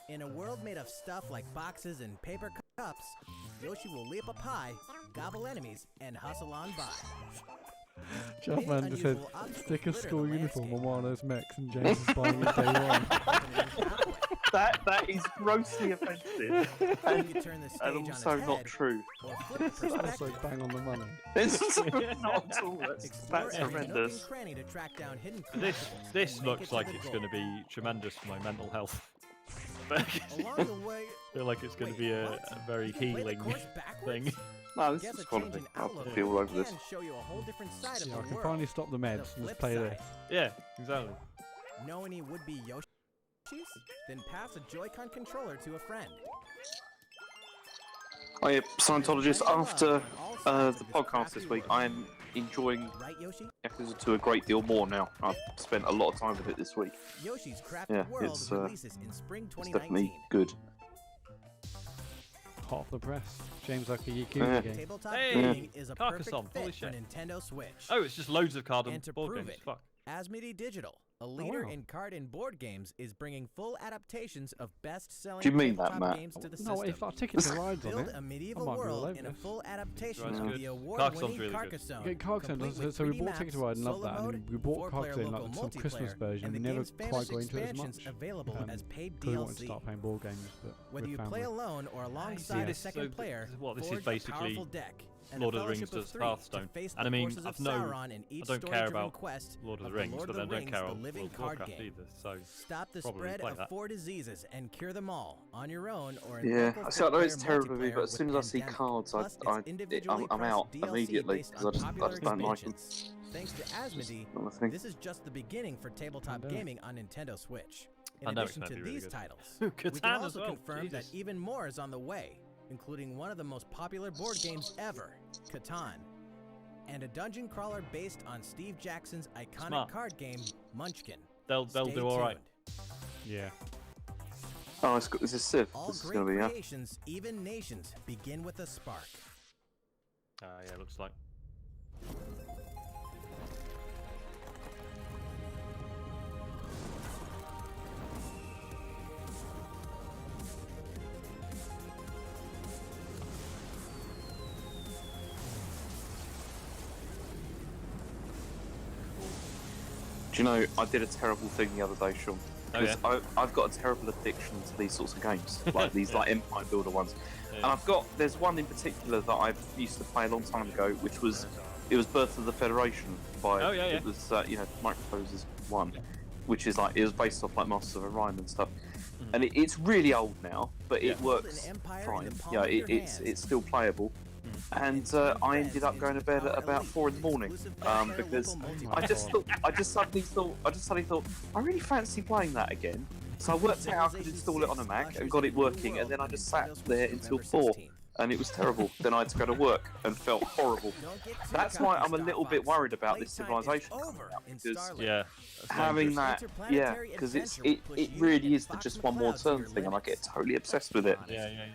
In a world made of stuff like boxes and paper cups, Yoshi will leap up high, gobble enemies, and hustle on by. Jumpman just said, Unusual obstacles stick a glitter school the uniform on landscape. one of those mechs and James is buying it day one. Opening a pathway. that is grossly offensive You can turn the stage and on its also not head, true. or flip the Also perspective. bang on the money. It's not at all. That's Explore every nook and horrendous. cranny to track down hidden This collectibles this and make looks it like to the it's goal. going to be tremendous for my mental health. But Along the way, I feel like it's going to wait, be a what? very You can play the healing course backwards? thing. No, this Guess is a quality. change in I'll outlook be all over this. can show you a whole different side of Yeah, the I can world. finally stop the meds The and just flip play side. this. Yeah, exactly. Know any would-be Yoshis? Then pass a Joy-Con controller to a friend. Oh yeah, Scientologist, Spread the after love on all sides the of this podcast crafty this week, world. I'm enjoying Right, Yoshi? Yakuza 2 a great deal more now. I've spent a lot of time with it this week. Yoshi's Crafty Yeah, World it's, releases in spring It's 2019. definitely good. Hot off the press. James like a Yeah. Yakuza game. Tabletop Hey, gaming is a Carcassonne, perfect holy fit for shit. Nintendo Switch. Oh, it's just loads of card And and to board prove games. it, Fuck. Asmodee Digital, a leader wow. in card and board games, is bringing full adaptations of best-selling Do you mean that, tabletop Matt? games to the No, system. if like tickets to rides on Build it. a medieval I might be all world over in a this. full adaptation Ride's of good. the Carcassonne's award-winning really good. Carcassonne. Get Carcassonne, complete so with we 3D bought Ticket to maps, Ride and loved solo that, mode, and we bought four-player Carcassonne local like some Christmas multiplayer, version, and we the never game's quite fantasy got into it as expansions much. available as paid Because we wanted to DLC. start playing board games, but Whether with you family. play alone or alongside Yeah. a So second player, what, this is forge a basically powerful deck and Lord a of the Rings fellowship of does three Hearthstone. to face And the I mean, forces of I've no- Sauron in each I don't care story-driven about quest Lord of of the Rings, Lord but of then I the don't Rings, care the about living World of card Warcraft game. either. So Stop the probably spread play of that. 4 diseases and cure them all on your own or in Yeah, local I know it's four-player terrible of me, multiplayer but as soon as I with see Pandemic. cards, Plus, it's individually I'm out priced DLC immediately based because on I just popular don't like them. expansions. Thanks to Asmodee, Not my thing. this is just the beginning for tabletop Pandemic. gaming on Nintendo Switch. In Pandemic's addition meant to to be really these good. titles, we can Catan as also well, confirm Jesus. that even more is on the way, including one of the most popular board games ever, Catan, and a dungeon crawler based on Steve Jackson's iconic Smart. card game, Munchkin. they'll Stay do all right. tuned. Yeah. Oh, this is Civ. All This is great going to be, yeah. creations, even nations, begin with a spark. Yeah, looks like. Do you know, I did a terrible thing the other day, Sean. Oh, Because I've got a terrible addiction to these sorts of games, like these Yeah. like Empire Builder ones. And there's one in particular that I used to play a long time ago, which was, it was Birth of the Federation by, Oh, yeah, yeah. it was, Microsoft's one, which is like, it was based off like Masters of Orion and stuff. And it's really old now, but Yeah. it works Build an empire in fine. the palm Yeah, of your it's hands. still playable. And I ended up going to bed at about 4 in the morning because I just suddenly thought I really fancy playing that again. So I worked out I could install it on a Mac and got it working, and then I just sat there until 4, and it was terrible. Then I had to go to work and felt horrible. That's why I'm a little bit worried about this civilization coming out, because Yeah. having that, yeah, because it really is just one more turn thing, and I get totally obsessed with it. Yeah.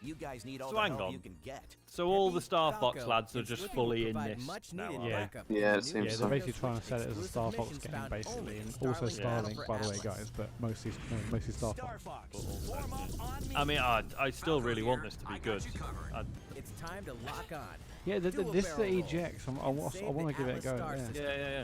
You guys need all So the hang help on. you can get. So all the Star Fox lads are just fully in this now. Yeah. Yeah, it seems Yeah, so. they're basically trying to sell it as a Star Fox game, basically, and also Starlink, by the way, guys, but mostly Star Fox. I mean, I still really want this to be good. It's time to lock on. Yeah, this is the Dual barrel EGX. I want to give it a go. Yeah. Yeah.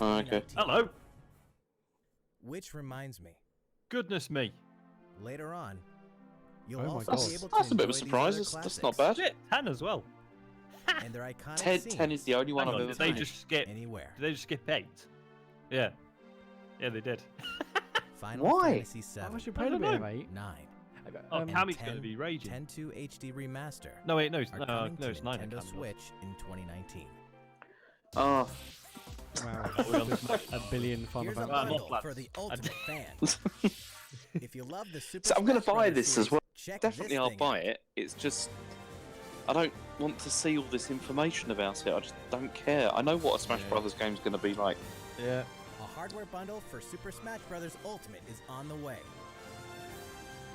Oh, okay. 2019. Hello. Which reminds me, Goodness me. Later on, you'll Oh my also God. be able to That's a bit of a enjoy these surprise. other That's not classics bad. Shit, 10 as well. And their iconic 10 is the only one Hang I've on, ever did they seen. just skip? anywhere. Did they just skip 8? Yeah. Yeah, they did. Final Why? Fantasy I 7, actually played a bit of 8. 9, Oh, and Cammy's going 10 to be raging. 10.2 HD remaster No, wait, no, are coming no, to it's 9. Nintendo Switch in 2019. Oh, Wow. We're on Just Smash. a billion Final Here's a Fantasy. not bundle flats. for the ultimate fan. If you love the Super so I'm gonna Smash buy Brothers this as series, well. check Definitely, this I'll thing buy out. it. It's just I don't want to see all this information about it. I just don't care. I know what a Smash Brothers game's going to be like. Yeah. A hardware bundle for Super Smash Brothers Ultimate is on the way.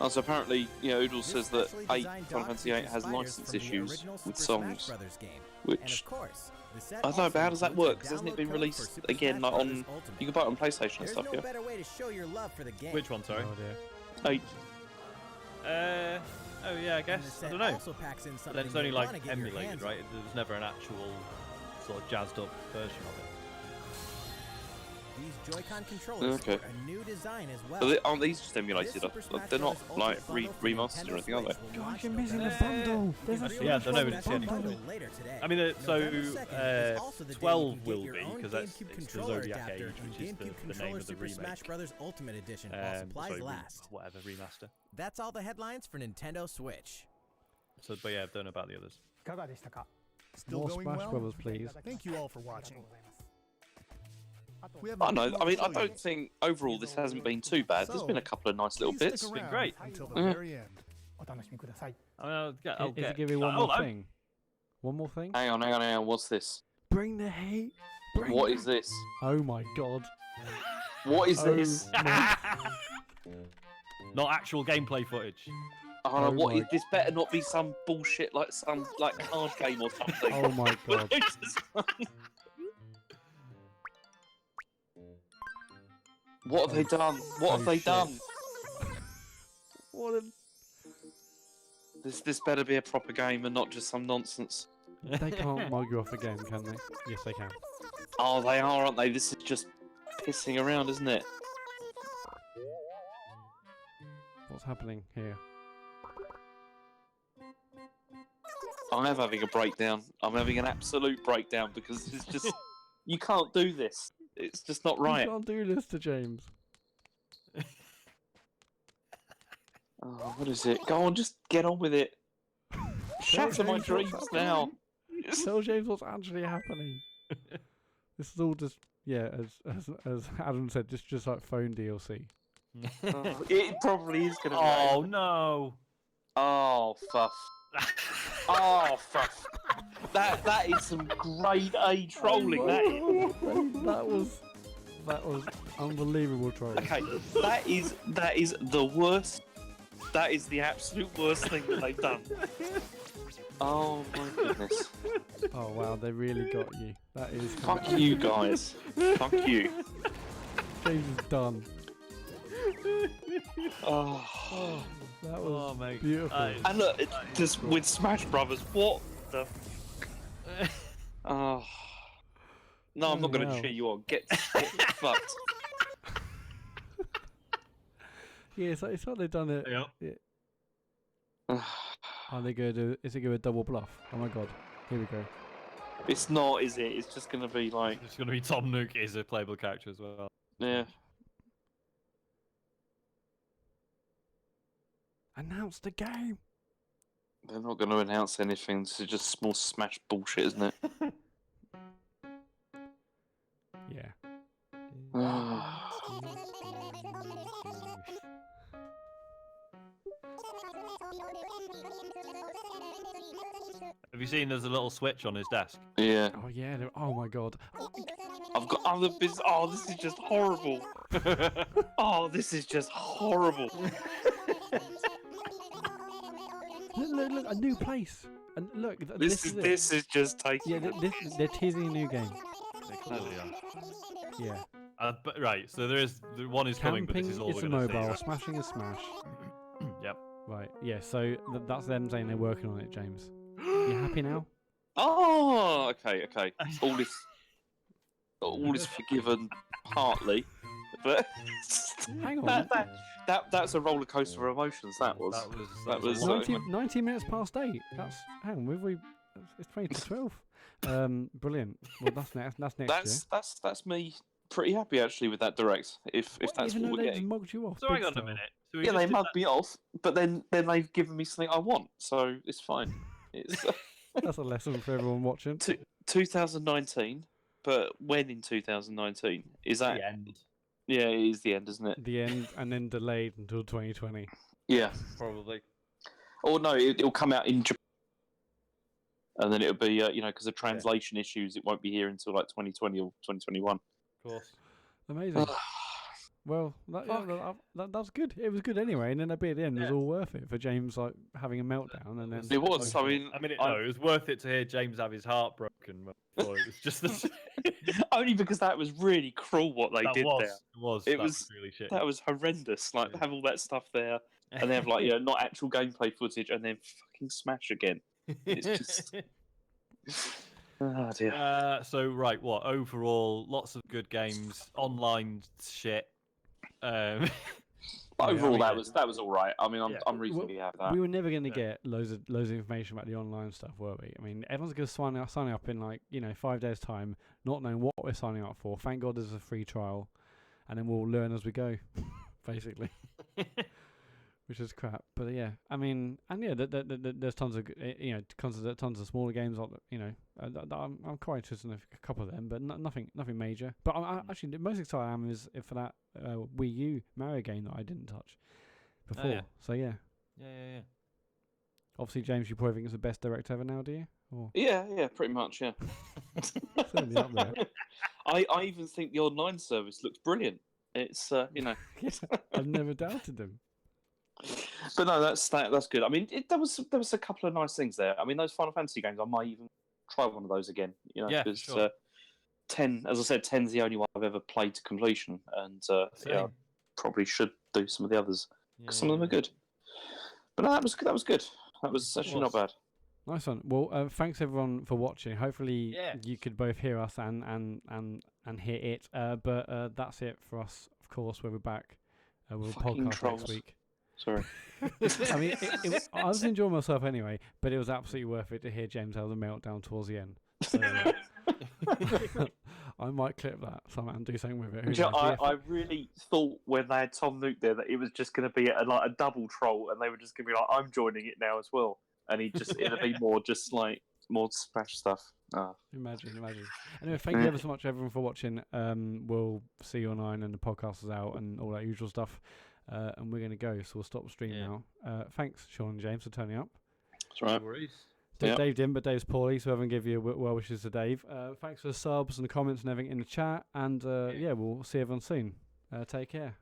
Oh, so apparently, Oodles This says that specially 8 designed Final dock Fantasy 8 features has fighters license from the issues original with Super Smash songs, Brothers game. And which of course, the set I don't know. also But how does that includes a work? 'Cause hasn't it been download code released for Super again, Smash like Brothers on? Ultimate. You can buy it on PlayStation and There's stuff, no yeah. better way to show your love for the game. Which one, sorry? Oh dear. 8. Oh yeah, I And the guess. I set don't know. also packs in But something then it's only you'll like wanna get your emulated, hands right? on. There was never an actual sort of jazzed up version of it. These Joy-Con controllers Okay. are a new design as well. Aren't these just emulated? This Super Smash They're not Bros. like Ultimate bundle for remastered Nintendo or anything, are they? Switch will Gosh, launch you're missing the November bundle. There's a Smash Yeah, I don't know, Bros. we didn't see anything. bundle later today. I mean, so November 2nd is also the day you 12 can get will your be own because GameCube it's the controller Zodiac adapter Age, and which is GameCube the name controller of the Super remake. Smash Brothers Ultimate Edition while supplies sorry, last. whatever remaster. That's all the headlines for Nintendo Switch. So, but yeah, I don't know about the others. Still More going Smash well? Brothers, please. Thank you all for watching. We have I a know. bit I more mean, to I show you. don't think overall this hasn't been too bad. There's been a couple of nice little Please stick bits. been around great. until the Yeah. very end. I mean, I'll Is get. it giving one hold more on. thing? One more thing? Hang on. What's this? Bring the heat. What is this? Oh my god. What is Oh this? my- Not actual gameplay footage. Oh, no, Oh what my- is this? Better not be some bullshit like some card game or something. Oh my god. What have they done? What Oh, have they shit. done? What a... This better be a proper game and not just some nonsense. They can't mug you off again, can they? Yes, they can. Oh, they are, aren't they? This is just pissing around, isn't it? What's happening here? I'm having a breakdown. I'm having an absolute breakdown because it's just you can't do this. It's just not right. You can't do this to James. Oh, what is it? Go on, just get on with it. Shatter my James, what's dreams now. Tell James what's actually happening. This is all just, yeah, as Adam said, just like phone DLC. Oh, it probably is gonna be. Oh no. Oh, fuff. Oh, fuff. That is some grade A trolling. That is. That was unbelievable trolling. Okay, that is the worst. That is the absolute worst thing that they've done. Oh my goodness. Oh wow, they really got you. That is. Fuck you guys. Fuck you. James is done. Oh. That was Oh, mate. beautiful. And look, just with Smash Brothers, what the? Oh. No, I'm not going to wow. cheer you on. Get fucked. Yeah, it's like they've done it. Yeah. Are they going to do? Is it going to double bluff? Oh my god. Here we go. It's not, is it? It's just going to be like, It's going to be Tom Nook is a playable character as well. yeah. Announce the game. They're not going to announce anything. This is just small Smash bullshit, isn't it? Yeah. Have you seen there's a little switch on his desk? Yeah. Oh yeah. Oh my god. I've got other business. Oh, this is just horrible. Oh, this is just horrible. Look, a new place. And look, This is just taking. Yeah, they're teasing a new game. They clearly are. Yeah. But, right, so the one is coming, but this is all is we're a going to see. mobile. Right? Smashing is Smash. Yep. Right. Yeah. So that's them saying they're working on it, James. You happy now? Oh, okay. All is forgiven partly. but Hang on. that's a roller coaster of emotions. That was. That was a lot. 90 minutes past 8. That's hang on. It's 20 to 12. Brilliant. Well, that's next year. That's me pretty happy actually with that direct. If that's Even what though we're they just getting. mugged you off. So big hang on a style. minute. So Yeah, they mugged me off, but then they've given me something I want, so it's fine. It's That's a lesson for everyone watching. 2019, but when in 2019 is that? the end, Yeah, it is the end, isn't it? The end, and then delayed until 2020. Yeah. probably. Or no, it'll come out in Japan, and then it'll be because of translation issues, it won't be here until like 2020 or 2021. Of course. Amazing. Well, that's good. It was good anyway, and then at the end, it was all worth it for James like having a meltdown, and then It was. I mean, it was worth it to hear James have his heart broken. Before it was just the only because that was really cruel what they did there. It was really shit. That was horrendous. Like have all that stuff there, and they have like not actual gameplay footage, and then fucking smash again. It's just. Oh dear. So right, what overall? Lots of good games. Online shit. Overall, that was all right. I mean, I'm reasonably happy with that. We were never going to get loads of information about the online stuff, were we? I mean, everyone's going to sign up in 5 days' time, not knowing what we're signing up for. Thank God there's a free trial, and then we'll learn as we go, basically. Which is crap, but yeah, I mean, and yeah, there's tons of tons of smaller games. I'm quite interested in a couple of them, but nothing major. But actually the most excited I am is for that Wii U Mario game that I didn't touch before. Yeah. So yeah. Obviously, James, you probably think it's the best direct ever now, do you? Or... Yeah, pretty much. Yeah. Certainly up there. I even think the online service looks brilliant. It's I've never doubted them. But no, that's good. I mean, there was a couple of nice things there. I mean, those Final Fantasy games, I might even try one of those again. Because sure. 10, as I said, 10's the only one I've ever played to completion, and I probably should do some of the others because some of them are good. But no, that was good. That was actually not bad. Nice one. Well, thanks everyone for watching. Hopefully, you could both hear us and hear it. But that's it for us. Of course, we'll be back with a podcast next week. Sorry. I mean, I was enjoying myself anyway, but it was absolutely worth it to hear James have a meltdown towards the end. So, I might clip that somehow and do something with it. I really thought when they had Tom Nook there that it was just going to be a double troll, and they were just going to be like, "I'm joining it now as well," and it'll be more just like more smash stuff. Imagine. Anyway, thank you ever so much everyone for watching. We'll see you online and the podcast is out and all that usual stuff. And we're going to go, so we'll stop the stream now. Thanks, Sean and James, for turning up. That's right. No worries. Dave didn't, but Dave's poorly, so everyone give you well wishes to Dave. Thanks for the subs and the comments and everything in the chat. And we'll see everyone soon. Take care.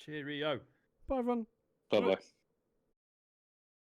Cheerio. Bye, everyone. Bye-bye.